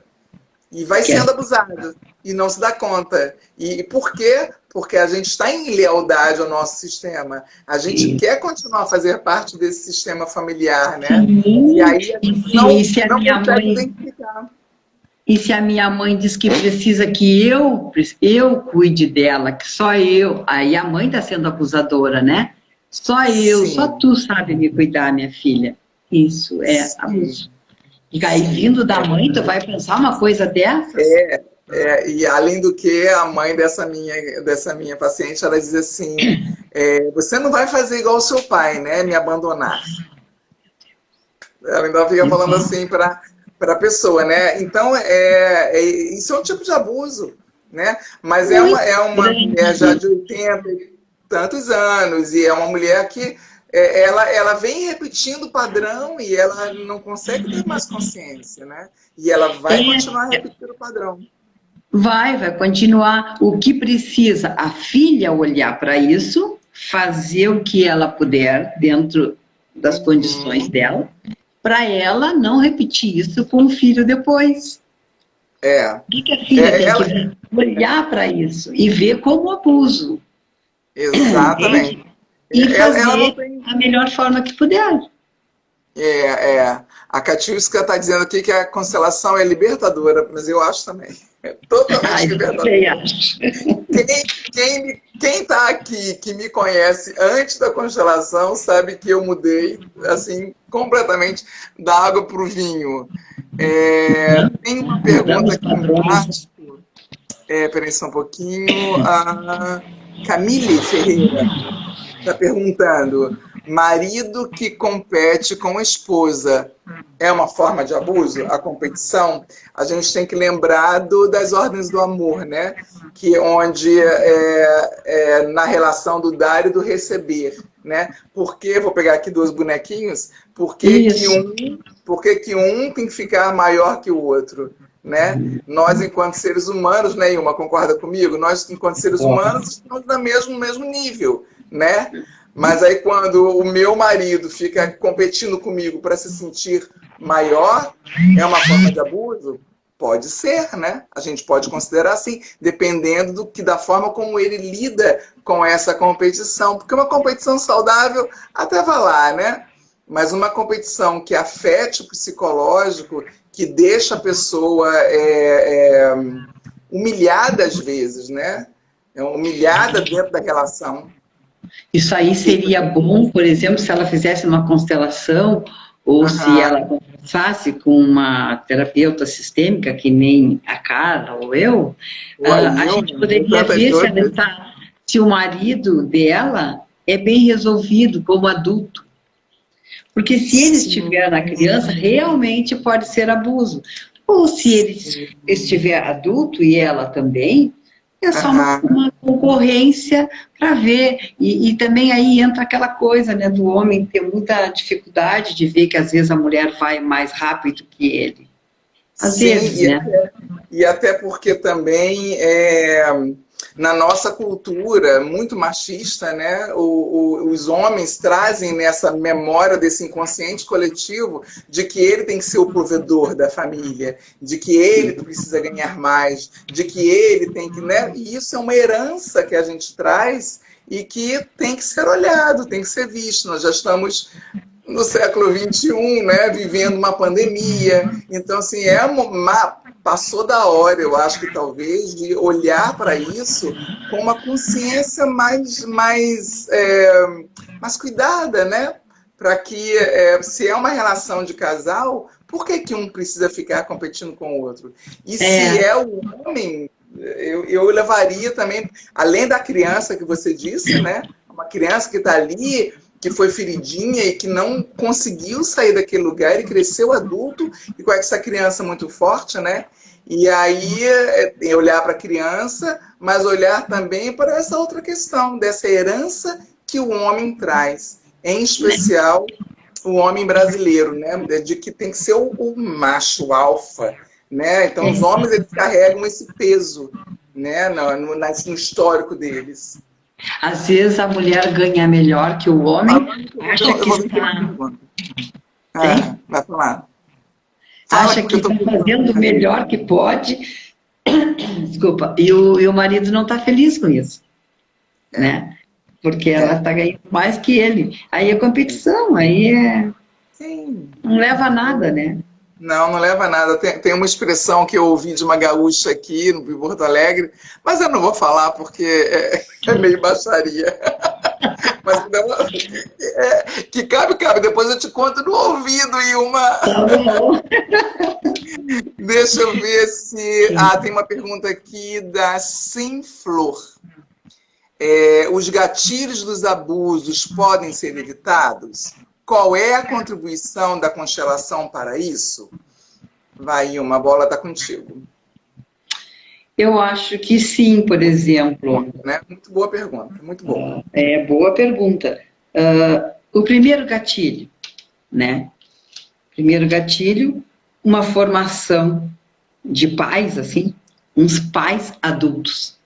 E vai sendo abusado, e não se dá conta. E por quê? Porque a gente está em lealdade ao nosso sistema. A gente quer continuar a fazer parte desse sistema familiar, né? E aí a gente não consegue identificar. E se a minha mãe diz que precisa que eu cuide dela, que só eu, aí a mãe está sendo abusadora, né? Só eu, só tu sabe me cuidar, minha filha. Isso é abuso. E aí, vindo da mãe, tu vai pensar uma coisa dessas? E além do que, a mãe dessa minha paciente, ela diz assim, você não vai fazer igual o seu pai, né? Me abandonar. Ela ainda fica falando assim para a pessoa, né? Então, isso é um tipo de abuso, né? Mas é uma mulher já de 80 e tantos anos, e é uma mulher que ela vem repetindo o padrão e ela não consegue ter mais consciência, né? E ela vai continuar repetindo o padrão. Vai continuar. O que precisa? A filha olhar para isso, fazer o que ela puder dentro das condições dela, para ela não repetir isso com o filho depois. O que a filha tem que olhar para isso e ver como abuso. Exatamente. E fazer a melhor forma que puder. A Katiuska está dizendo aqui que a constelação é libertadora, mas eu acho também. É totalmente libertadora. Quem está aqui, que me conhece antes da constelação, sabe que eu mudei assim, completamente da água para o vinho. Tem uma pergunta aqui embaixo. Peraí só um pouquinho. A Camille Ferreira está perguntando: marido que compete com a esposa é uma forma de abuso? A competição, a gente tem que lembrar das ordens do amor, né? Que onde na relação do dar e do receber, né? Porque, vou pegar aqui dois bonequinhos, por que que um tem que ficar maior que o outro? Né? Nós, enquanto seres humanos, né, Ilma, concorda comigo? Nós, enquanto seres humanos, estamos no mesmo nível, né? Mas aí quando o meu marido fica competindo comigo para se sentir maior, é uma forma de abuso? Pode ser, né? A gente pode considerar assim, dependendo da forma como ele lida com essa competição. Porque uma competição saudável até vai lá, né? Mas uma competição que afete o psicológico, que deixa a pessoa humilhada às vezes, né? Humilhada dentro da relação. Isso aí seria bom, por exemplo, se ela fizesse uma constelação ou se ela conversasse com uma terapeuta sistêmica, que nem a Carla ou eu, a gente poderia ver se o marido dela é bem resolvido como adulto. Porque se ele estiver na criança, realmente pode ser abuso. Ou se ele estiver adulto e ela também, É só uma concorrência para ver. E também aí entra aquela coisa, né, do homem ter muita dificuldade de ver que às vezes a mulher vai mais rápido que ele. Às vezes, né? E até porque também na nossa cultura muito machista, né, os homens trazem nessa memória desse inconsciente coletivo de que ele tem que ser o provedor da família, de que ele precisa ganhar mais, de que ele tem que, né? E isso é uma herança que a gente traz e que tem que ser olhado, tem que ser visto. Nós já estamos no século XXI, né, vivendo uma pandemia. Então, assim, passou da hora, eu acho que talvez, de olhar para isso com uma consciência mais cuidada, né? Para que, se é uma relação de casal, por que um precisa ficar competindo com o outro? E se é o homem, eu levaria também, além da criança que você disse, né? Uma criança que está ali, que foi feridinha e que não conseguiu sair daquele lugar e cresceu adulto e com essa criança muito forte, né? E aí olhar para a criança, mas olhar também para essa outra questão, dessa herança que o homem traz, em especial o homem brasileiro, né? De que tem que ser o macho alfa, né? Então os homens eles carregam esse peso, né? No histórico deles. Às vezes a mulher ganha melhor que o homem, acha que está... vai falar. Acha que está fazendo o melhor que pode, desculpa, e o marido não está feliz com isso, né? Porque ela está ganhando mais que ele. Aí é competição, aí não leva a nada, né? Não leva a nada. Tem uma expressão que eu ouvi de uma gaúcha aqui no Porto Alegre, mas eu não vou falar porque é meio baixaria. Mas que cabe. Depois eu te conto no ouvido e uma... Tá bom. Deixa eu ver se... tem uma pergunta aqui da Sim Flor. Os gatilhos dos abusos podem ser evitados? Qual é a contribuição da constelação para isso? Vai, uma bola está contigo. Eu acho que sim, por exemplo. Né? Muito boa pergunta, muito boa. Boa pergunta. O primeiro gatilho, né? Primeiro gatilho, uma formação de pais, assim, uns pais adultos.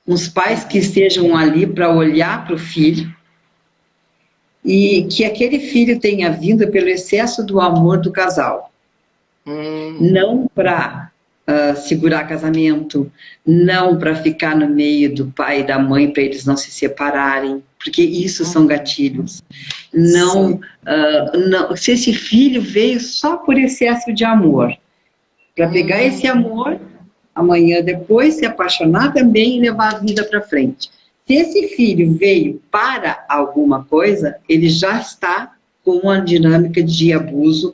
Uns pais que estejam ali para olhar para o filho, e que aquele filho tenha vindo pelo excesso do amor do casal. Não para segurar casamento, não para ficar no meio do pai e da mãe para eles não se separarem, porque isso são gatilhos. Não, se esse filho veio só por excesso de amor, para pegar esse amor, amanhã depois se apaixonar também e levar a vida para frente. Se esse filho veio para alguma coisa, ele já está com uma dinâmica de abuso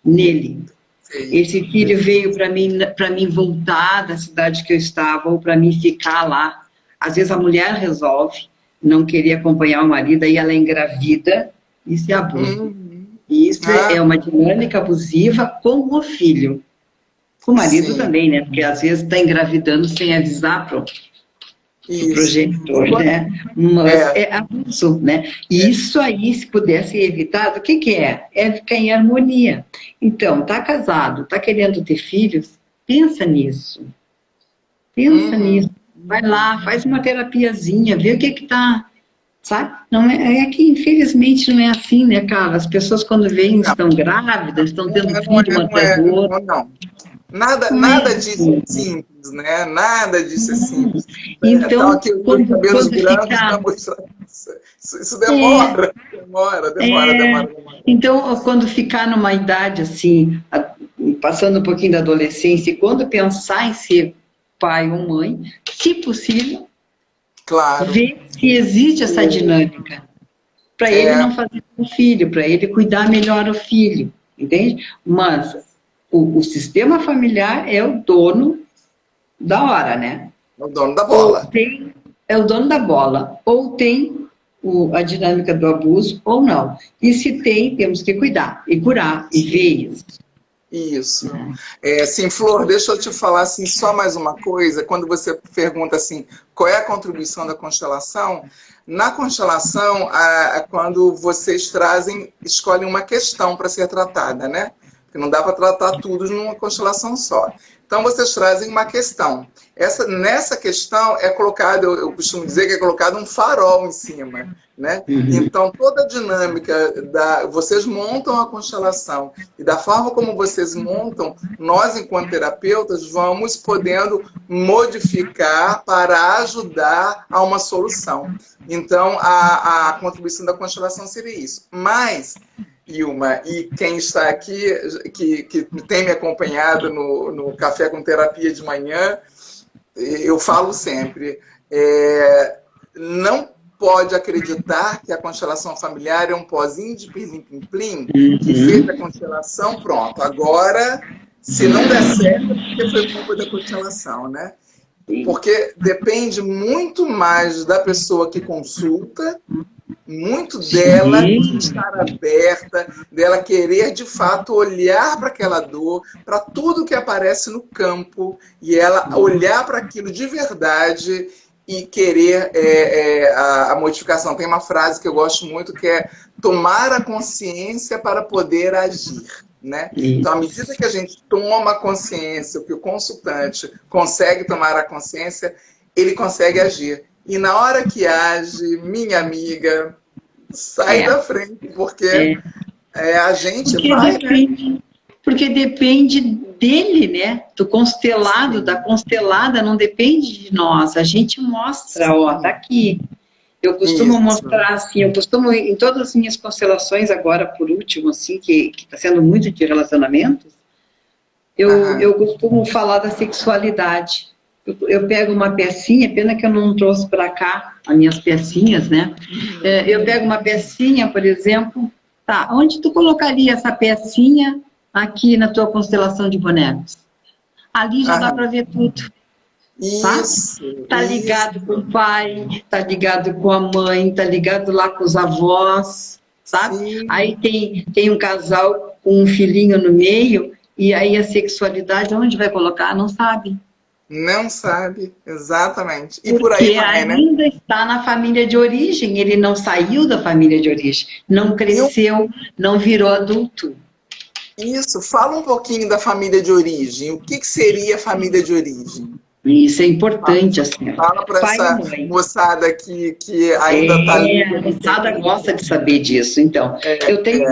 nele. Esse filho veio para mim voltar da cidade que eu estava, ou para mim ficar lá. Às vezes a mulher resolve não querer acompanhar o marido, aí ela engravida, isso é abuso. E isso é uma dinâmica abusiva com o filho. Com o marido também, né? Porque às vezes está engravidando sem avisar pro progenitor, né? Mas é abuso, né? E isso aí, se pudesse ser evitado, o que é? É ficar em harmonia. Então, tá casado, tá querendo ter filhos, pensa nisso. Pensa nisso. Vai lá, faz uma terapiazinha, vê o que tá... Sabe? Não é que, infelizmente, não é assim, né, cara? As pessoas, quando veem, estão grávidas, estão tendo filho uma atrás do outro. Nada disso é simples, né? Nada disso é simples. Então, aqui os cabelos brancos, isso demora. Então, quando ficar numa idade assim, passando um pouquinho da adolescência, e quando pensar em ser pai ou mãe, se possível, ver se existe essa dinâmica. Para ele não fazer com o filho, para ele cuidar melhor o filho, entende? Mas o sistema familiar é o dono da hora, né? É o dono da bola. É o dono da bola. Ou tem a dinâmica do abuso, ou não. E se tem, temos que cuidar, e curar, e ver isso. Isso. Sim, Flor, deixa eu te falar assim, só mais uma coisa. Quando você pergunta assim, qual é a contribuição da constelação? Na constelação, quando vocês escolhem uma questão para ser tratada, né? Porque não dá para tratar tudo numa constelação só. Então, vocês trazem uma questão. Nessa questão é colocado, eu costumo dizer que é colocado um farol em cima, né? Então, toda a dinâmica, vocês montam a constelação. E da forma como vocês montam, nós, enquanto terapeutas, vamos podendo modificar para ajudar a uma solução. Então, a contribuição da constelação seria isso. Mas, Ilma, e quem está aqui, que tem me acompanhado no Café com Terapia de manhã, eu falo sempre, não pode acreditar que a constelação familiar é um pozinho de pirlim-pim-plim, que fez a constelação, pronto. Agora, se não der certo, é porque foi culpa da constelação, né? Porque depende muito mais da pessoa que consulta, muito dela estar aberta, dela querer de fato olhar para aquela dor, para tudo que aparece no campo, e ela olhar para aquilo de verdade e querer a modificação. Tem uma frase que eu gosto muito que é tomar a consciência para poder agir. Né? Então, à medida que a gente toma consciência, que o consultante consegue tomar a consciência, ele consegue agir. E na hora que age, minha amiga, sai da frente, porque a gente vai... Depende, porque depende dele, né? Do constelado, da constelada, não depende de nós. A gente mostra, ó, tá aqui. Eu costumo mostrar, assim, em todas as minhas constelações, agora por último, assim, que está sendo muito de relacionamentos, eu costumo falar da sexualidade. Eu pego uma pecinha, pena que eu não trouxe para cá as minhas pecinhas, né? Eu pego uma pecinha, por exemplo, tá, onde tu colocaria essa pecinha aqui na tua constelação de bonecos? Ali já dá para ver tudo. Tá ligado com o pai, tá ligado com a mãe, tá ligado lá com os avós, sabe? Sim. Aí tem um casal com um filhinho no meio, e aí a sexualidade, onde vai colocar? Não sabe. Não sabe, exatamente. E por aí vai, né? Ainda está na família de origem, ele não saiu da família de origem, não cresceu, não virou adulto. Isso, fala um pouquinho da família de origem. O que seria a família de origem? Isso é importante, assim. Fala para essa moçada aqui que ainda está ali. A moçada gosta de saber disso. Então, eu tenho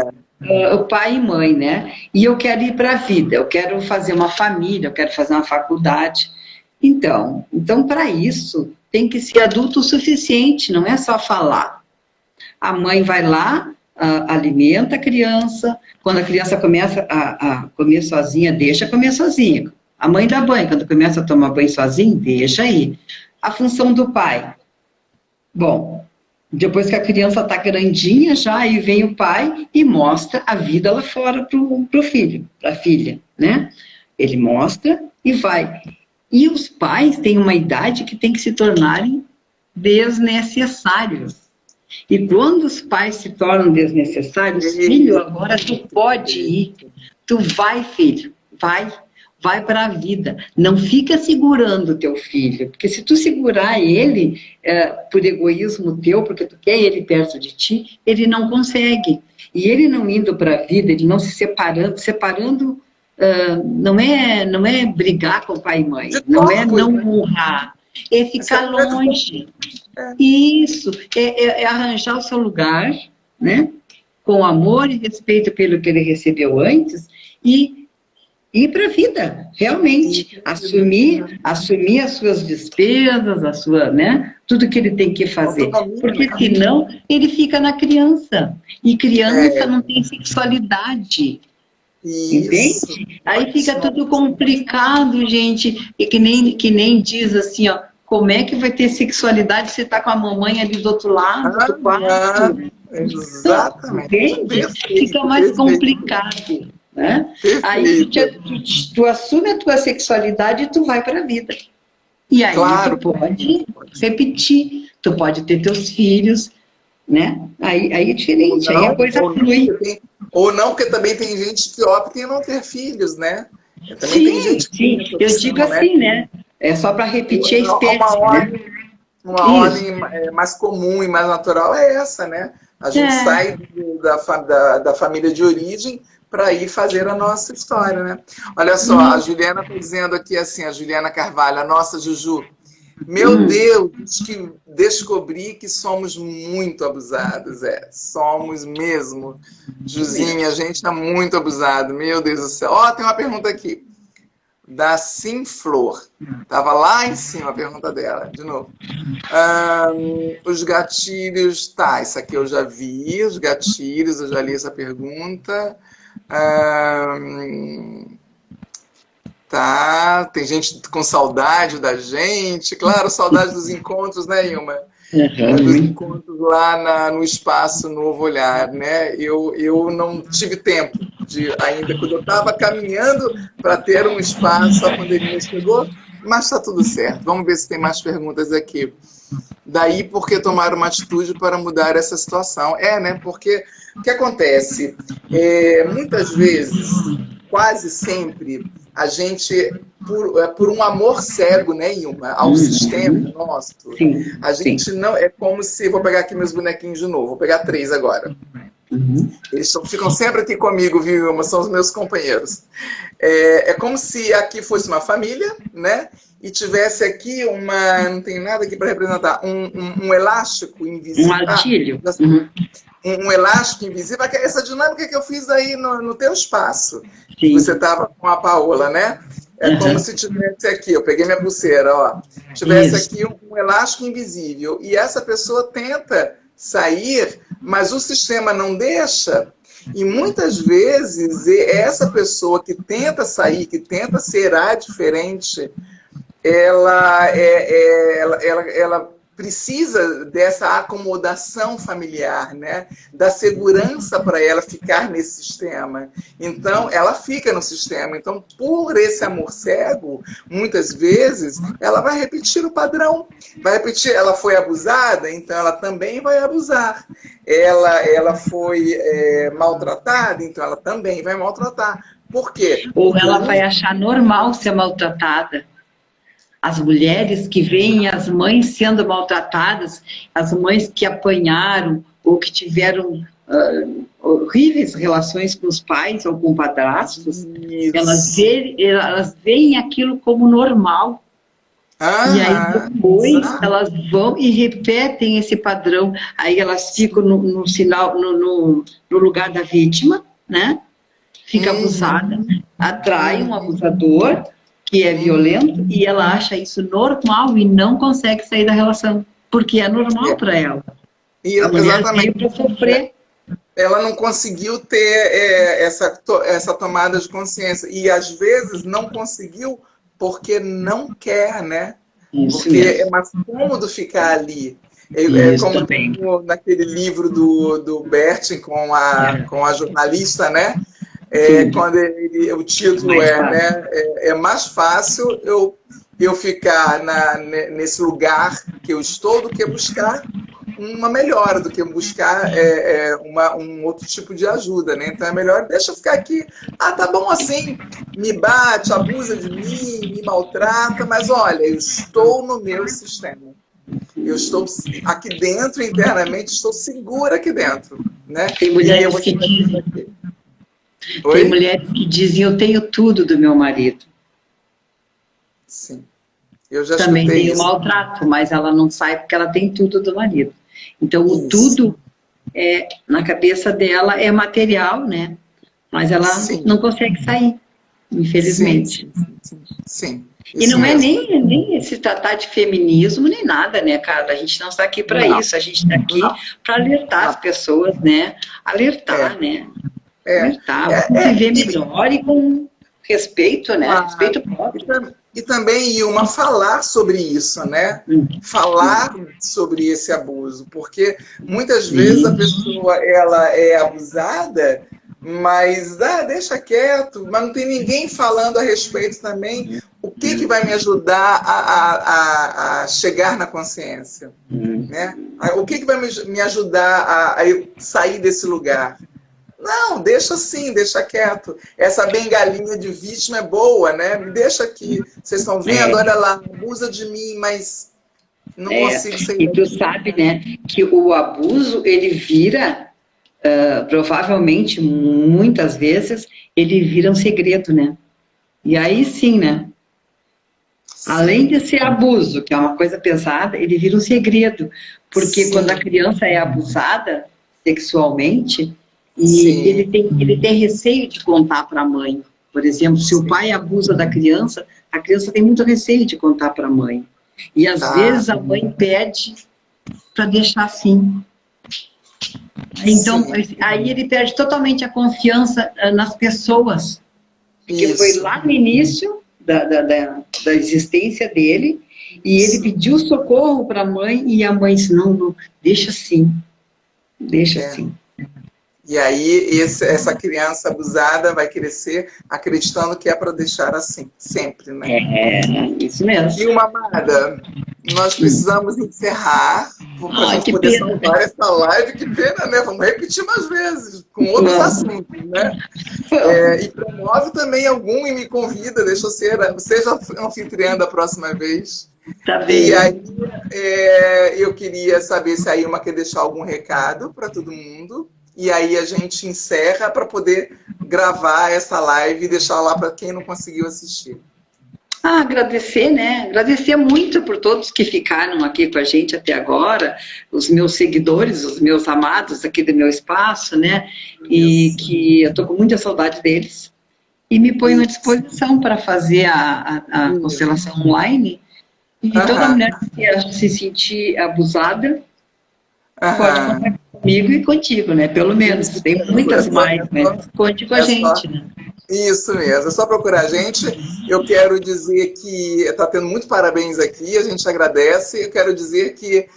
o pai e mãe, né? E eu quero ir para a vida, eu quero fazer uma família, eu quero fazer uma faculdade. Então para isso, tem que ser adulto o suficiente, não é só falar. A mãe vai lá, alimenta a criança, quando a criança começa a comer sozinha, deixa comer sozinha. A mãe dá banho, quando começa a tomar banho sozinho, deixa aí. A função do pai. Bom, depois que a criança está grandinha já, aí vem o pai e mostra a vida lá fora pro filho, para a filha, né? Ele mostra e vai. E os pais têm uma idade que tem que se tornarem desnecessários. E quando os pais se tornam desnecessários, filho, agora tu pode ir. Tu vai, filho, vai para a vida. Não fica segurando o teu filho, porque se tu segurar ele por egoísmo teu, porque tu quer ele perto de ti, ele não consegue. E ele não indo para a vida, ele não se separando não é brigar com pai e mãe, não é não honrar, é ficar longe. Isso, é arranjar o seu lugar, né? Com amor e respeito pelo que ele recebeu antes e ir para a vida, realmente, assumir as suas despesas, né? Tudo que ele tem que fazer, porque senão ele fica na criança, e criança não tem sexualidade. Entende? Aí fica tudo complicado, gente, e que nem diz assim, ó, como é que vai ter sexualidade se tá com a mamãe ali do outro lado do quarto? Exatamente. Entende? Fica mais complicado, né? Aí tu assume a tua sexualidade e tu vai para a vida. E aí tu pode repetir, tu pode ter teus filhos, né? Aí é diferente, aí a coisa flui. Ou não, porque também tem gente que opta em não ter filhos, né? Também tem Sim, gente que sim. tem essa Eu opção, digo assim, né? É só para repetir a Uma espécie, né? ordem, uma Isso. ordem mais comum e mais natural é essa, né? A gente É. sai da família de origem para ir fazer a nossa história, né? Olha só, a Isso. Juliana está dizendo aqui assim, a Juliana Carvalho, a nossa Juju, meu Hum. Deus, que descobri que somos muito abusados, somos mesmo. Juzinha, a gente é muito abusado, meu Deus do céu. Ó, tem uma pergunta aqui, da Sim Flor. Tava lá em cima a pergunta dela, de novo. Os gatilhos, tá, isso aqui eu já vi, os gatilhos, eu já li essa pergunta. Tá, tem gente com saudade da gente, claro, saudade dos encontros, né, Ilma? Dos Uhum. encontros lá no Espaço Novo Olhar, né? Eu não tive tempo de ainda, quando eu estava caminhando para ter um espaço, a pandemia chegou, mas está tudo certo. Vamos ver se tem mais perguntas aqui. Daí, por que tomar uma atitude para mudar essa situação? Né? Porque o que acontece? Muitas vezes, quase sempre, a gente, por um amor cego, né, Ilma, ao sistema Uhum. nosso, Sim, a sim. gente não. É como se. Vou pegar aqui meus bonequinhos de novo, vou pegar 3 agora. Uhum. Eles ficam sempre aqui comigo, viu, Ilma? São os meus companheiros. É como se aqui fosse uma família, né? E tivesse aqui uma. Não tem nada aqui para representar. Um elástico Um invisível. artilho. Uhum. Um elástico invisível, que é essa dinâmica que eu fiz aí no teu espaço, que você Sim. estava com a Paola, né? É como Uhum. se tivesse aqui, eu peguei minha pulseira, ó. Tivesse Isso. aqui um elástico invisível. E essa pessoa tenta sair, mas o sistema não deixa. E muitas vezes essa pessoa que tenta sair, que tenta ser a diferente, ela precisa dessa acomodação familiar, né? Da segurança para ela ficar nesse sistema. Então, ela fica no sistema. Então, por esse amor cego, muitas vezes, ela vai repetir o padrão. Vai repetir, ela foi abusada, então ela também vai abusar. Ela foi maltratada, então ela também vai maltratar. Por quê? Ou Porque ela vai achar normal ser maltratada. As mulheres que veem as mães sendo maltratadas, as mães que apanharam ou que tiveram horríveis relações com os pais ou com padrastos, elas veem aquilo como normal. E aí depois elas vão e repetem esse padrão. Aí elas ficam no lugar da vítima, né? Fica abusada, atrai um abusador que é violento e ela acha isso normal e não consegue sair da relação, porque é normal para ela. A mulher veio para sofrer. Ela não conseguiu ter essa tomada de consciência. E às vezes não conseguiu porque não quer, né? Isso porque mesmo. é mais cômodo ficar ali. Como naquele livro do Bertin com a jornalista, né? Quando o título é mais fácil eu ficar nesse lugar que eu estou do que buscar uma melhora, do que buscar um outro tipo de ajuda, né? Então é melhor, deixa eu ficar aqui. Tá bom assim, me bate, abusa de mim, me maltrata, mas olha, eu estou no meu sistema. Eu estou aqui dentro, internamente, estou segura aqui dentro, né? Tem mulheres que dizem... Tem mulheres que dizem, eu tenho tudo do meu marido. Sim. Eu já também escutei tem isso. o maltrato, mas ela não sai porque ela tem tudo do marido. Então, o tudo na cabeça dela é material, né? Mas ela não consegue sair, infelizmente. Sim. E não é nem se tratar de feminismo, nem nada, né, Carla? A gente não está aqui para isso, a gente está aqui para alertar as pessoas, né? Alertar, né? Alertar, vamos viver melhor e com respeito, né? Respeito próprio. E também, Ilma, falar sobre isso, né? Falar sobre esse abuso, porque muitas vezes a pessoa ela é abusada, mas deixa quieto, mas não tem ninguém falando a respeito também. O que vai me ajudar a chegar na consciência? Né? O que vai me ajudar a sair desse lugar? Não, deixa assim, deixa quieto. Essa bengalinha de vítima é boa, né? Me deixa aqui. Vocês estão vendo? Olha lá, abusa de mim, mas não consigo sair E tu daqui. sabe, né, que o abuso, ele vira, provavelmente, muitas vezes, ele vira um segredo, né? E aí sim, né? Além de ser abuso, que é uma coisa pesada, ele vira um segredo. Porque Sim. quando a criança é abusada sexualmente, Sim. e ele tem receio de contar para a mãe. Por exemplo, se o pai abusa da criança, a criança tem muito receio de contar para a mãe. E às vezes a mãe pede para deixar assim. Então, aí ele perde totalmente a confiança nas pessoas. Porque foi lá no início da existência dele, e ele pediu socorro para a mãe, e a mãe disse, não, deixa assim, deixa assim. E aí essa criança abusada vai crescer acreditando que é para deixar assim, sempre, né? Isso mesmo. E uma amada, nós precisamos encerrar para a gente poder salvar essa live. Que pena, né? Vamos repetir mais vezes, com outros assuntos, né? E promove também algum e me convida, deixa eu seja anfitriã da próxima vez. Tá bem. E aí, eu queria saber se a Ilma quer deixar algum recado para todo mundo. E aí a gente encerra para poder gravar essa live e deixar lá para quem não conseguiu assistir. Agradecer, né? Agradecer muito por todos que ficaram aqui com a gente até agora, os meus seguidores, os meus amados aqui do meu espaço, né? E que eu tô com muita saudade deles. E me ponho à disposição para fazer a constelação online. E toda mulher que se sentir abusada, pode contar comigo e contigo, né? Pelo menos. Tem muitas mais, mas conte com a gente, né? Isso mesmo, é só procurar a gente. Eu quero dizer que está tendo muito parabéns aqui, a gente agradece. Eu quero dizer que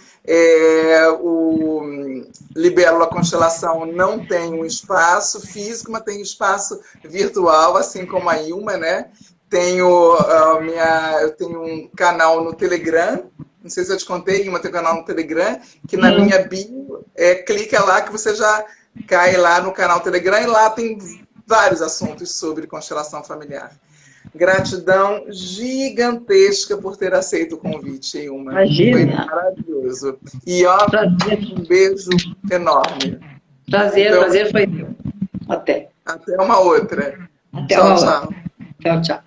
o Libélula Constelação não tem um espaço físico, mas tem espaço virtual, assim como a Ilma, né? Eu tenho um canal no Telegram, não sei se eu te contei, Ilma tem um canal no Telegram, que na minha bio, clica lá que você já cai lá no canal Telegram, e lá tem vários assuntos sobre constelação familiar. Gratidão gigantesca por ter aceito o convite, Ilma. Imagina. Foi maravilhoso. E um beijo enorme. Prazer foi meu. Até. Até uma outra. Até uma outra. Tchau, tchau.